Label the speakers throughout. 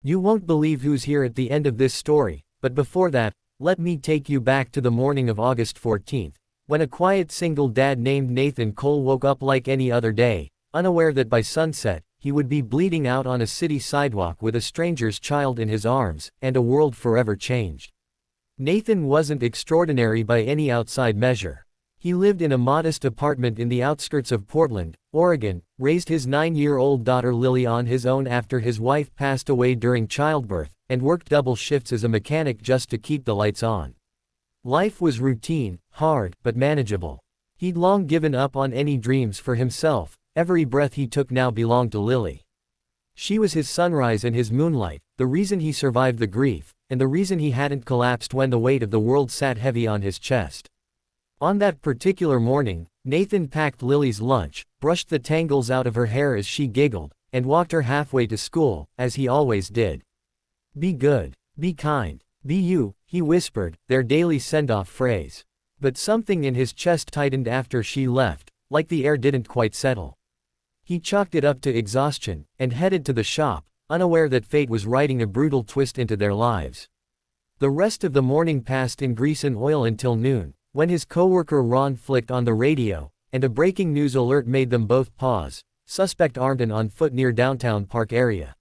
Speaker 1: You won't believe who's here at the end of this story, but before that, let me take you back to the morning of August 14th, when a quiet single dad named Nathan Cole woke up like any other day, unaware that by sunset, he would be bleeding out on a city sidewalk with a stranger's child in his arms, and a world forever changed. Nathan wasn't extraordinary by any outside measure. He lived in a modest apartment in the outskirts of Portland, Oregon, raised his 9-year-old daughter Lily on his own after his wife passed away during childbirth, and worked double shifts as a mechanic just to keep the lights on. Life was routine, hard, but manageable. He'd long given up on any dreams for himself. Every breath he took now belonged to Lily. She was his sunrise and his moonlight, the reason he survived the grief, and the reason he hadn't collapsed when the weight of the world sat heavy on his chest. On that particular morning, Nathan packed Lily's lunch, brushed the tangles out of her hair as she giggled, and walked her halfway to school, as he always did. Be good, be kind, be you, he whispered, their daily send-off phrase. But something in his chest tightened after she left, like the air didn't quite settle. He chalked it up to exhaustion, and headed to the shop, unaware that fate was writing a brutal twist into their lives. The rest of the morning passed in grease and oil until noon, when his coworker Ron flicked on the radio, and a breaking news alert made them both pause. Suspect armed and on foot near downtown Park area.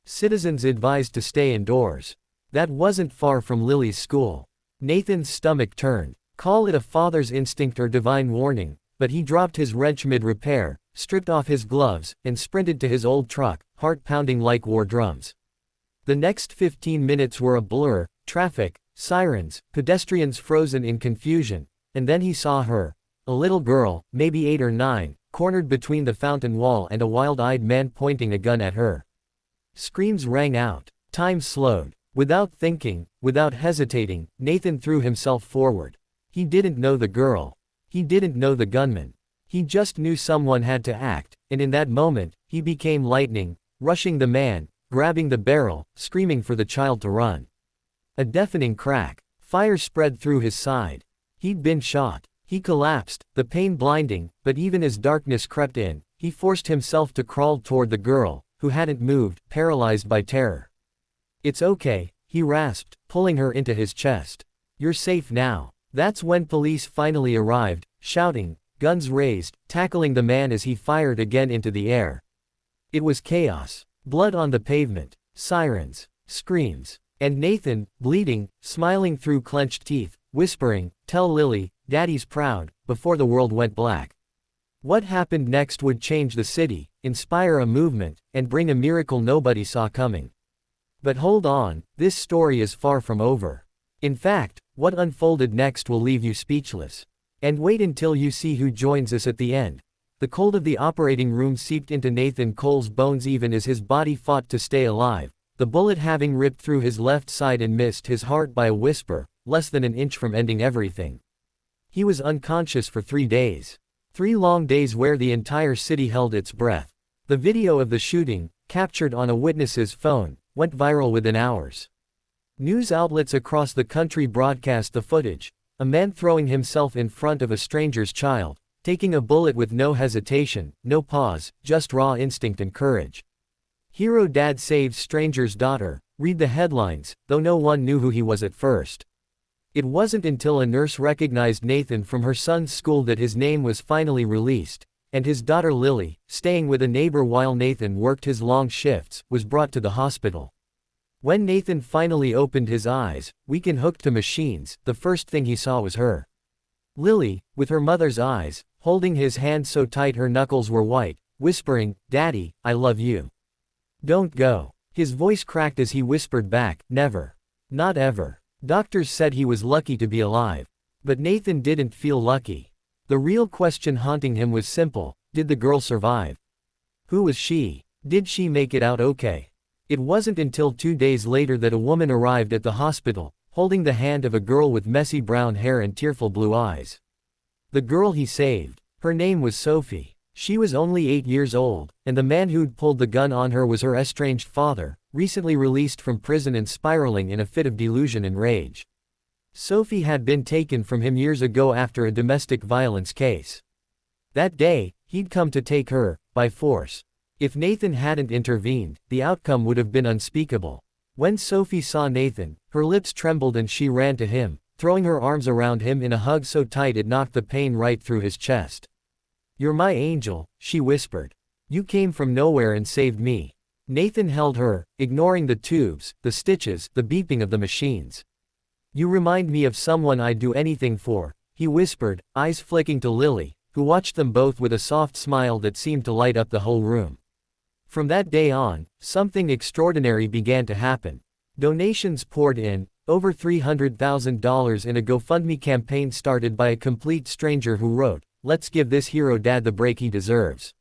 Speaker 1: Citizens advised to stay indoors. That wasn't far from Lily's school. Nathan's stomach turned. Call it a father's instinct or divine warning, but he dropped his wrench mid-repair, stripped off his gloves, and sprinted to his old truck, heart pounding like war drums. The next 15 minutes were a blur, traffic, sirens, pedestrians frozen in confusion, and then he saw her, a little girl, maybe 8 or 9, cornered between the fountain wall and a wild-eyed man pointing a gun at her. Screams rang out. Time slowed. Without thinking, without hesitating, Nathan threw himself forward. He didn't know the girl. He didn't know the gunman. He just knew someone had to act, and in that moment, he became lightning, rushing the man, grabbing the barrel, screaming for the child to run. A deafening crack. Fire spread through his side. He'd been shot. He collapsed, the pain blinding, but even as darkness crept in, he forced himself to crawl toward the girl, who hadn't moved, paralyzed by terror. It's okay, he rasped, pulling her into his chest. You're safe now. That's when police finally arrived, shouting, guns raised, tackling the man as he fired again into the air. It was chaos. Blood on the pavement, sirens, screams, and Nathan, bleeding, smiling through clenched teeth, whispering, "Tell Lily, Daddy's proud," before the world went black. What happened next would change the city, inspire a movement, and bring a miracle nobody saw coming. But hold on, this story is far from over. In fact, what unfolded next will leave you speechless. And wait until you see who joins us at the end. The cold of the operating room seeped into Nathan Cole's bones even as his body fought to stay alive, the bullet having ripped through his left side and missed his heart by a whisper, less than an inch from ending everything. He was unconscious for 3 days. 3 long days where the entire city held its breath. The video of the shooting, captured on a witness's phone, went viral within hours. News outlets across the country broadcast the footage, a man throwing himself in front of a stranger's child, taking a bullet with no hesitation, no pause, just raw instinct and courage. Hero dad saves stranger's daughter, read the headlines, though no one knew who he was at first. It wasn't until a nurse recognized Nathan from her son's school that his name was finally released, and his daughter Lily, staying with a neighbor while Nathan worked his long shifts, was brought to the hospital. When Nathan finally opened his eyes, weak and hooked to machines, the first thing he saw was her. Lily, with her mother's eyes, holding his hand so tight her knuckles were white, whispering, "Daddy, I love you. Don't go." His voice cracked as he whispered back, "Never. Not ever." Doctors said he was lucky to be alive. But Nathan didn't feel lucky. The real question haunting him was simple: did the girl survive? Who was she? Did she make it out okay? It wasn't until 2 days later that a woman arrived at the hospital, holding the hand of a girl with messy brown hair and tearful blue eyes. The girl he saved. Her name was Sophie. She was only 8 years old, and the man who'd pulled the gun on her was her estranged father, recently released from prison and spiraling in a fit of delusion and rage. Sophie had been taken from him years ago after a domestic violence case. That day, he'd come to take her, by force. If Nathan hadn't intervened, the outcome would have been unspeakable. When Sophie saw Nathan, her lips trembled and she ran to him, throwing her arms around him in a hug so tight it knocked the pain right through his chest. "You're my angel," she whispered. "You came from nowhere and saved me." Nathan held her, ignoring the tubes, the stitches, the beeping of the machines. "You remind me of someone I'd do anything for," he whispered, eyes flicking to Lily, who watched them both with a soft smile that seemed to light up the whole room. From that day on, something extraordinary began to happen. Donations poured in, over $300,000 in a GoFundMe campaign started by a complete stranger who wrote, "Let's give this hero dad the break he deserves."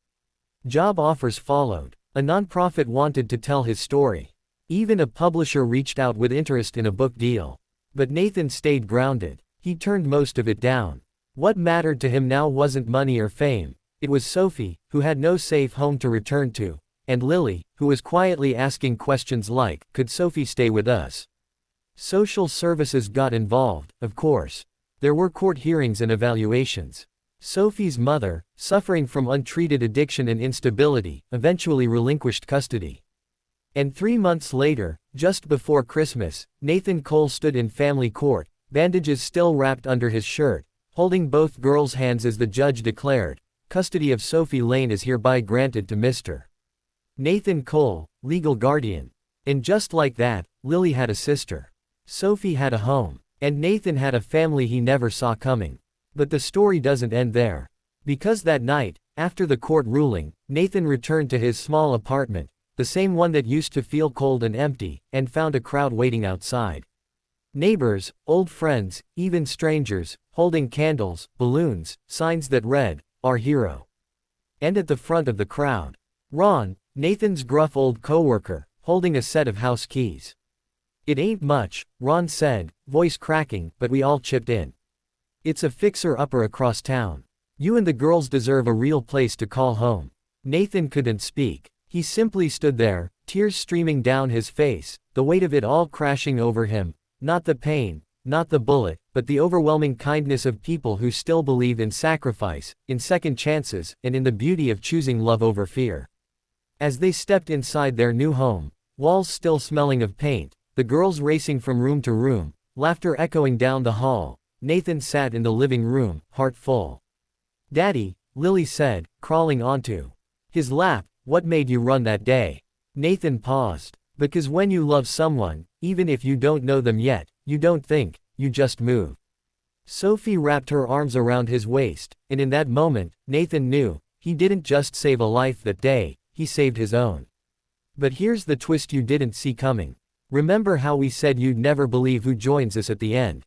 Speaker 1: Job offers followed. A nonprofit wanted to tell his story. Even a publisher reached out with interest in a book deal. But Nathan stayed grounded. He turned most of it down. What mattered to him now wasn't money or fame. It was Sophie, who had no safe home to return to, and Lily, who was quietly asking questions like, "Could Sophie stay with us?" Social services got involved, of course. There were court hearings and evaluations. Sophie's mother, suffering from untreated addiction and instability, eventually relinquished custody. And 3 months later, just before Christmas, Nathan Cole stood in family court, bandages still wrapped under his shirt, holding both girls' hands as the judge declared, "Custody of Sophie Lane is hereby granted to Mr. Nathan Cole, legal guardian." And just like that, Lily had a sister. Sophie had a home. And Nathan had a family he never saw coming. But the story doesn't end there. Because that night, after the court ruling, Nathan returned to his small apartment, the same one that used to feel cold and empty, and found a crowd waiting outside. Neighbors, old friends, even strangers, holding candles, balloons, signs that read, "Our hero." And at the front of the crowd, Ron, Nathan's gruff old coworker, holding a set of house keys. "It ain't much," Ron said, voice cracking, "but we all chipped in. It's a fixer-upper across town. You and the girls deserve a real place to call home." Nathan couldn't speak. He simply stood there, tears streaming down his face, the weight of it all crashing over him. Not the pain, not the bullet, but the overwhelming kindness of people who still believe in sacrifice, in second chances, and in the beauty of choosing love over fear. As they stepped inside their new home, walls still smelling of paint, the girls racing from room to room, laughter echoing down the hall, Nathan sat in the living room, heart full. "Daddy," Lily said, crawling onto his lap, "what made you run that day?" Nathan paused. "Because when you love someone, even if you don't know them yet, you don't think, you just move." Sophie wrapped her arms around his waist, and in that moment, Nathan knew, he didn't just save a life that day, he saved his own. But here's the twist you didn't see coming. Remember how we said you'd never believe who joins us at the end?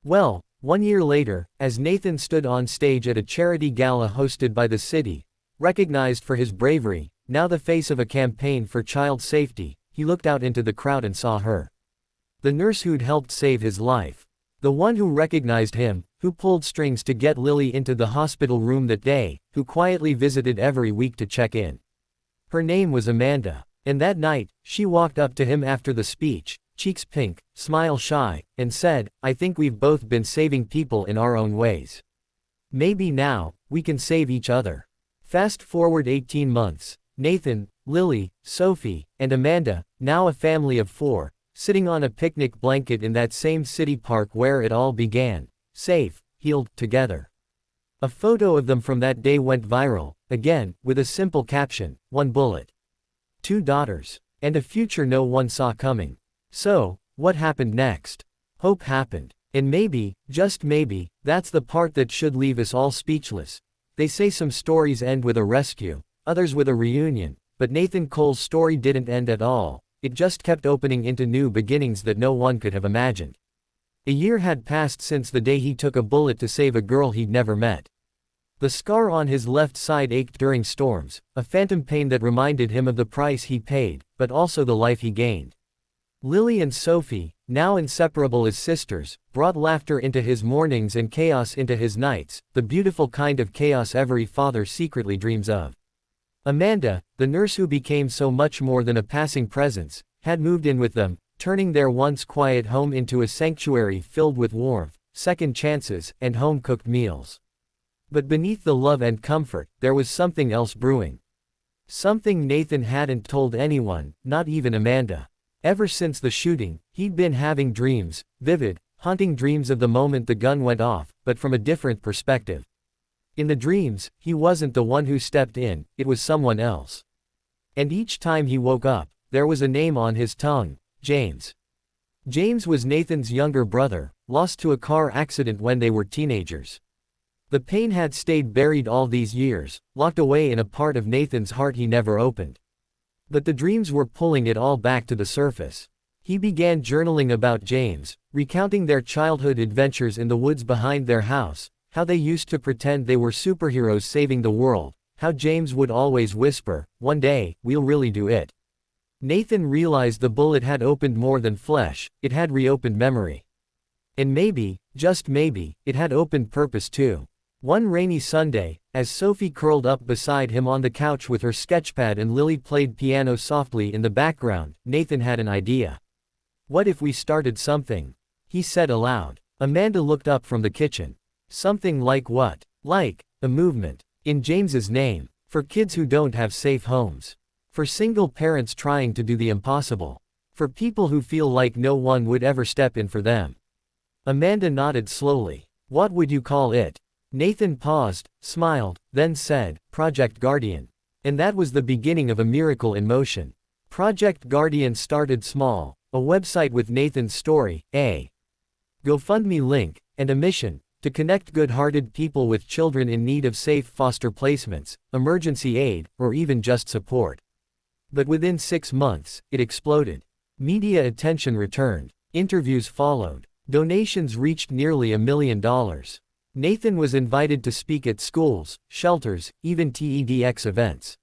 Speaker 1: Well, 1 year later, as Nathan stood on stage at a charity gala hosted by the city, recognized for his bravery, now the face of a campaign for child safety, he looked out into the crowd and saw her. The nurse who'd helped save his life. The one who recognized him, who pulled strings to get Lily into the hospital room that day, who quietly visited every week to check in. Her name was Amanda. And that night, she walked up to him after the speech, cheeks pink, smile shy, and said, "I think we've both been saving people in our own ways. Maybe now, we can save each other." Fast forward 18 months, Nathan, Lily, Sophie, and Amanda, now a family of 4, sitting on a picnic blanket in that same city park where it all began, safe, healed, together. A photo of them from that day went viral, again, with a simple caption, "One bullet. 2 daughters. And a future no one saw coming." So, what happened next? Hope happened. And maybe, just maybe, that's the part that should leave us all speechless. They say some stories end with a rescue, others with a reunion, but Nathan Cole's story didn't end at all. It just kept opening into new beginnings that no one could have imagined. A year had passed since the day he took a bullet to save a girl he'd never met. The scar on his left side ached during storms, a phantom pain that reminded him of the price he paid, but also the life he gained. Lily and Sophie, now inseparable as sisters, brought laughter into his mornings and chaos into his nights, the beautiful kind of chaos every father secretly dreams of. Amanda, the nurse who became so much more than a passing presence, had moved in with them, turning their once quiet home into a sanctuary filled with warmth, second chances, and home-cooked meals. But beneath the love and comfort, there was something else brewing. Something Nathan hadn't told anyone, not even Amanda. Ever since the shooting, he'd been having dreams, vivid, haunting dreams of the moment the gun went off, but from a different perspective. In the dreams, he wasn't the one who stepped in, it was someone else. And each time he woke up, there was a name on his tongue: James. James was Nathan's younger brother, lost to a car accident when they were teenagers. The pain had stayed buried all these years, locked away in a part of Nathan's heart he never opened. But the dreams were pulling it all back to the surface. He began journaling about James, recounting their childhood adventures in the woods behind their house, how they used to pretend they were superheroes saving the world, how James would always whisper, "One day, we'll really do it." Nathan realized the bullet had opened more than flesh, it had reopened memory. And maybe, just maybe, it had opened purpose too. One rainy Sunday, as Sophie curled up beside him on the couch with her sketchpad and Lily played piano softly in the background, Nathan had an idea. "What if we started something?" he said aloud. Amanda looked up from the kitchen. "Something like what?" "Like a movement. In James's name. For kids who don't have safe homes. For single parents trying to do the impossible. For people who feel like no one would ever step in for them." Amanda nodded slowly. "What would you call it?" Nathan paused, smiled, then said, "Project Guardian." And that was the beginning of a miracle in motion. Project Guardian started small: a website with Nathan's story, a GoFundMe link, and a mission: to connect good-hearted people with children in need of safe foster placements, emergency aid, or even just support. But within 6 months, it exploded. Media attention returned. Interviews followed. Donations reached nearly $1 million. Nathan was invited to speak at schools, shelters, even TEDx events.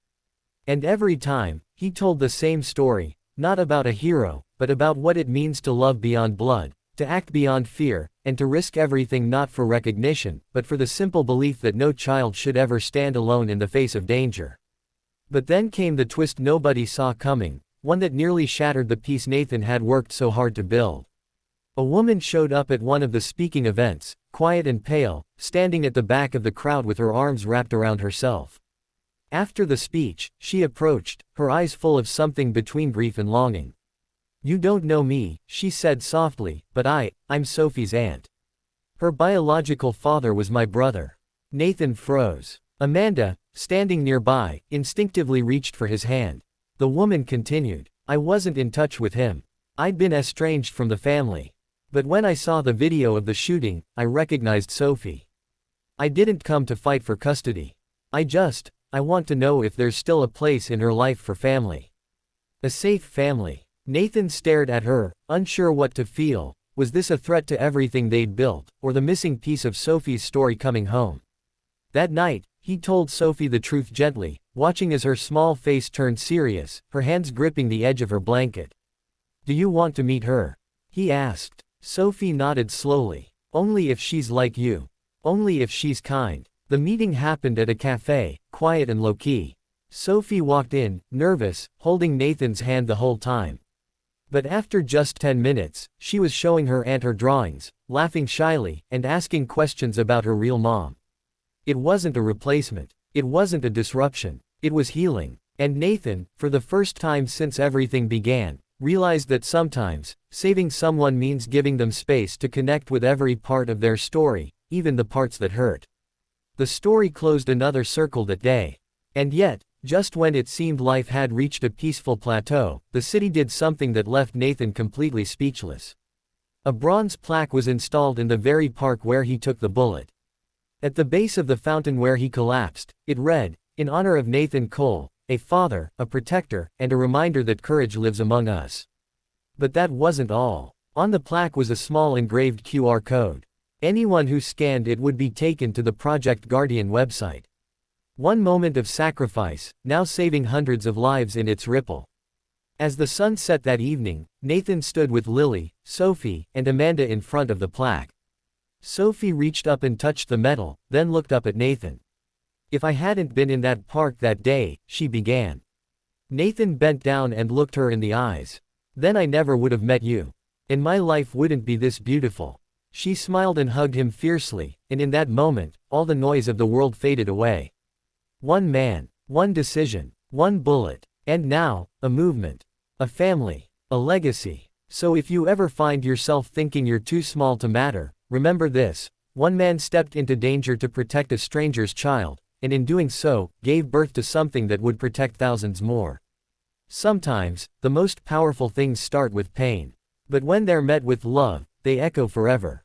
Speaker 1: And every time, he told the same story, not about a hero, but about what it means to love beyond blood, to act beyond fear, and to risk everything not for recognition, but for the simple belief that no child should ever stand alone in the face of danger. But then came the twist nobody saw coming, one that nearly shattered the peace Nathan had worked so hard to build. A woman showed up at one of the speaking events, quiet and pale, standing at the back of the crowd with her arms wrapped around herself. After the speech, she approached, her eyes full of something between grief and longing. "You don't know me," she said softly, "but I'm Sophie's aunt. Her biological father was my brother." Nathan froze. Amanda, standing nearby, instinctively reached for his hand. The woman continued, "I wasn't in touch with him. I'd been estranged from the family. But when I saw the video of the shooting, I recognized Sophie. I didn't come to fight for custody. I want to know if there's still a place in her life for family. A safe family." Nathan stared at her, unsure what to feel. Was this a threat to everything they'd built, or the missing piece of Sophie's story coming home? That night, he told Sophie the truth gently, watching as her small face turned serious, her hands gripping the edge of her blanket. "Do you want to meet her?" he asked. Sophie nodded slowly. "Only if she's like you. Only if she's kind." The meeting happened at a cafe, quiet and low-key. Sophie walked in, nervous, holding Nathan's hand the whole time. But after just 10 minutes, she was showing her aunt her drawings, laughing shyly, and asking questions about her real mom. It wasn't a replacement. It wasn't a disruption. It was healing. And Nathan, for the first time since everything began, realized that sometimes, saving someone means giving them space to connect with every part of their story, even the parts that hurt. The story closed another circle that day. And yet, just when it seemed life had reached a peaceful plateau, the city did something that left Nathan completely speechless. A bronze plaque was installed in the very park where he took the bullet. At the base of the fountain where he collapsed, it read, "In honor of Nathan Cole, a father, a protector, and a reminder that courage lives among us." But that wasn't all. On the plaque was a small engraved QR code. Anyone who scanned it would be taken to the Project Guardian website. One moment of sacrifice, now saving hundreds of lives in its ripple. As the sun set that evening, Nathan stood with Lily, Sophie, and Amanda in front of the plaque. Sophie reached up and touched the metal, then looked up at Nathan. "If I hadn't been in that park that day," she began. Nathan bent down and looked her in the eyes. "Then I never would have met you. And my life wouldn't be this beautiful." She smiled and hugged him fiercely, and in that moment, all the noise of the world faded away. One man, one decision, One bullet. And now, a movement. A family. A legacy. So if you ever find yourself thinking you're too small to matter, remember this: one man stepped into danger to protect a stranger's child, and in doing so, gave birth to something that would protect thousands more. Sometimes, the most powerful things start with pain. But when they're met with love, they echo forever.